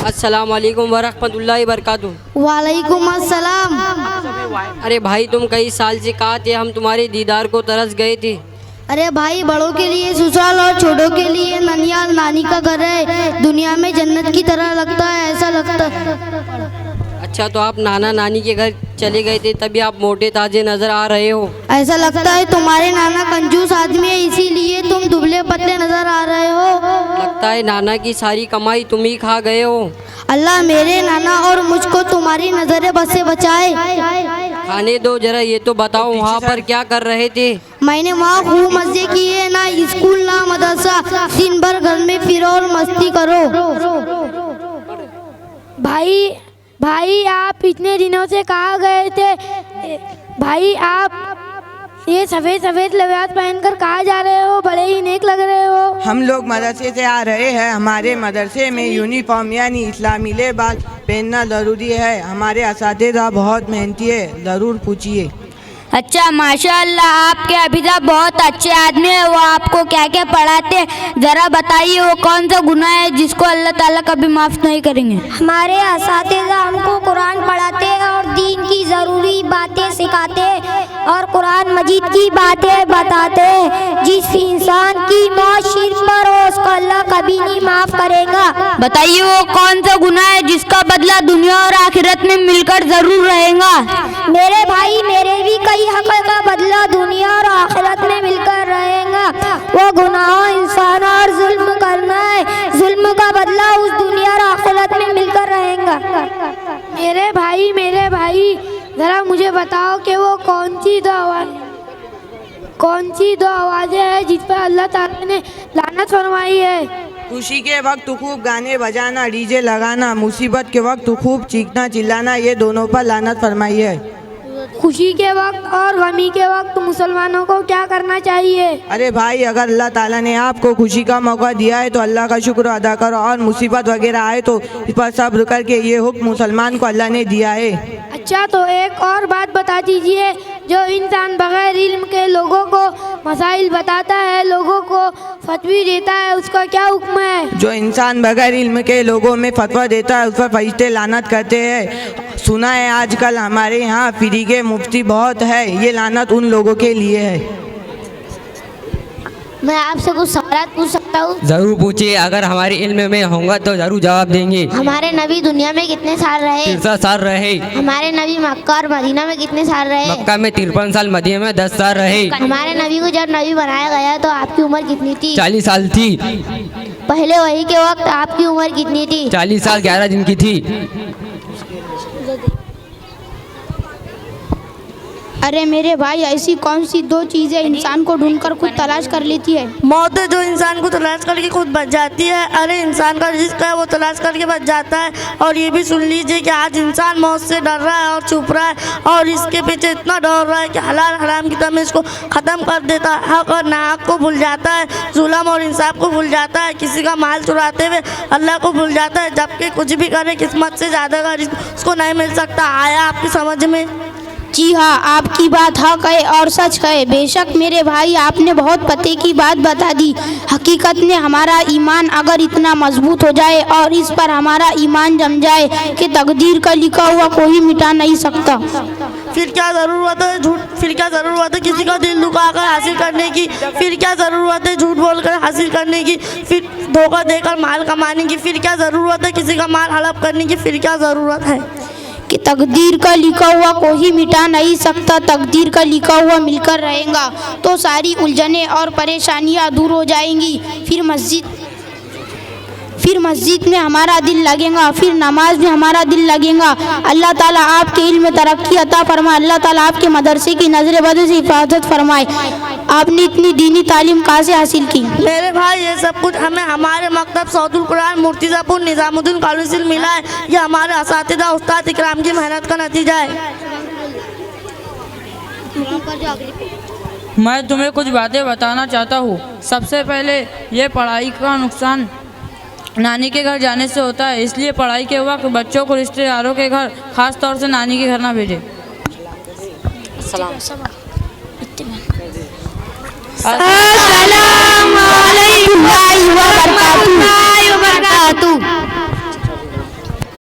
अस्सलाम वालेकुम वरहमतुल्लाहि वबरकातुहू। वालेकुम अस्सलाम। अरे भाई तुम कई साल से कहा थे, हम तुम्हारे दीदार को तरस गए थे। अरे भाई, बड़ों के लिए ससुराल और छोटों के लिए ननियाल नानी का घर है। दुनिया में जन्नत की तरह लगता है, ऐसा लगता है। अच्छा, तो आप नाना नानी के घर चले गए थे, तभी आप मोटे ताजे नजर आ रहे हो। ऐसा लगता है तुम्हारे नाना कंजूस आदमी है, इसीलिए तुम दुबले पतले नजर आ रहे हो। लगता है नाना की सारी कमाई तुम ही खा गए हो। अल्लाह मेरे नाना और मुझको तुम्हारी नजर बस से बचाए। खाने दो जरा, ये तो बताओ वहाँ पर क्या कर रहे थे। मैंने वहाँ खूब मजे किए, ना स्कूल ना मदरसा, दिन भर घर में फिरो और मस्ती करो। भाई आप इतने दिनों से कहाँ गए थे? भाई आप ये सफ़ेद सफ़ेद लिबास पहनकर कहाँ जा रहे हो? बड़े ही नेक लग रहे हो। हम लोग मदरसे से आ रहे हैं। हमारे मदरसे में यूनिफॉर्म यानी इस्लामी लिबास पहनना ज़रूरी है। हमारे असातिज़ा बहुत मेहनती है, ज़रूर पूछिए। अच्छा, माशाअल्लाह, आपके अभिजा बहुत अच्छे आदमी है। वो आपको क्या क्या पढ़ाते हैं, ज़रा बताइए। वो कौन सा गुनाह है जिसको अल्लाह ताला कभी माफ़ नहीं करेंगे? हमारे असातिज़ा हमको कुरान पढ़ाते हैं और दीन की ज़रूरी बातें सिखाते हैं और कुरान मजीद की बातें बताते हैं। जिस इंसान की मौत शिर्क पर हो उसको अल्लाह कभी नहीं माफ़ करेगा। बताइए वो कौन सा गुनाह है जिसका बदला दुनिया और आखिरत में मिलकर ज़रूर रहेगा? मेरे भाई, मेरे भी कई हक़ का बदला दुनिया और आखिरत में मिलकर रहेगा। वो गुनाह इंसान और जुल्म करना है, जुल्म का बदला उस दुनिया और आखिरत में मिलकर रहेगा। मेरे भाई ज़रा मुझे बताओ कि वो कौन सी दो आवाज़ें हैं जिस पर अल्लाह ताला ने लानत फरमाई है? खुशी के वक्त खूब गाने बजाना, डीजे लगाना, मुसीबत के वक्त खूब चीखना चिल्लाना, ये दोनों पर लानत फरमाई है। खुशी के वक्त और गमी के वक्त मुसलमानों को क्या करना चाहिए? अरे भाई, अगर अल्लाह ताला ने आपको खुशी का मौका दिया है तो अल्लाह का शुक्र अदा करो, और मुसीबत वगैरह आए तो इस पर सब्र करके, ये हुक्म मुसलमान को अल्लाह ने दिया है। अच्छा, तो एक और बात बता दीजिए, जो इंसान बगैर इल्म के लोगों को मसाइल बताता है, लोगों को फतवी देता है, उसका क्या हुक्म है? जो इंसान बगैर इल्म के लोगों में फतवा देता है, उस पर फरिश्ते लानत करते हैं। सुना है आजकल हमारे यहाँ फ्री के मुफ्ती बहुत है, ये लानत उन लोगों के लिए है। मैं आपसे कुछ सवाल पूछ सकता हूँ? जरूर पूछिए, अगर हमारे इल्म में होगा तो जरूर जवाब देंगे। हमारे नबी दुनिया में कितने साल रहे? 63 साल रहे। हमारे नबी मक्का और मदीना में कितने साल रहे? मक्का में 53 साल, मदीना में 10 साल रहे। हमारे नबी को जब नबी बनाया गया तो आपकी उम्र कितनी थी? 40 साल थी। पहले वही के वक्त आपकी उम्र कितनी थी? 40 साल 11 दिन की थी। अरे मेरे भाई, ऐसी कौन सी दो चीज़ें इंसान को ढूंढकर खुद तलाश कर लेती है? मौत है जो इंसान को तलाश करके खुद बच जाती है। अरे इंसान का रिस्क है, वो तलाश करके बच जाता है। और ये भी सुन लीजिए कि आज इंसान मौत से डर रहा है और छुप रहा है, और इसके पीछे इतना डर रहा है कि हलाल हराम की तमीज़ को ख़त्म कर देता है, हक और नाहक को भूल जाता है, जुल्म और इंसाफ को भूल जाता है, किसी का माल चुराते हुए अल्लाह को भूल जाता है। जबकि कुछ भी करे, किस्मत से ज़्यादा का रिस्क उसको नहीं मिल सकता। आया आपकी समझ में? जी हाँ, आपकी बात हक है और सच है। बेशक मेरे भाई, आपने बहुत पते की बात बता दी। हकीकत में हमारा ईमान अगर इतना मजबूत हो जाए और इस पर हमारा ईमान जम जाए कि तकदीर का लिखा हुआ कोई मिटा नहीं सकता, फिर क्या ज़रूरत है झूठ, फिर क्या ज़रूरत है किसी का दिल दुखाकर हासिल करने की, फिर क्या ज़रूरत है झूठ बोलकर हासिल करने की, फिर धोखा देकर माल कमाने की, फिर क्या ज़रूरत है किसी का माल हड़प करने की, फिर क्या ज़रूरत है? कि तकदीर का लिखा हुआ कोई मिटा नहीं सकता, तकदीर का लिखा हुआ मिलकर रहेगा तो सारी उलझनें और परेशानियां दूर हो जाएंगी। फिर मस्जिद में हमारा दिल लगेगा, फिर नमाज में हमारा दिल लगेगा। अल्लाह ताला आपके इल्म में तरक्की अता फरमाए, अल्लाह ताला आपके मदरसे की नजर बद से हिफाजत फरमाए। आपने इतनी दीनी तालीम कहाँ से हासिल की? मेरे भाई, ये सब कुछ हमें हमारे मकतब सौदुल कुरान मुर्तिज़ापुर निज़ामुद्दीन कॉलेज से मिला है। ये हमारे असातिज़ा उस्ताद इकराम की मेहनत का नतीजा है। मैं तुम्हें कुछ बातें बताना चाहता हूँ। सबसे पहले ये पढ़ाई का नुकसान नानी के घर जाने से होता है, इसलिए पढ़ाई के वक्त बच्चों को रिश्तेदारों के घर, खास तौर से नानी के घर ना भेजें। अस्सलाम वालेकुम। तू।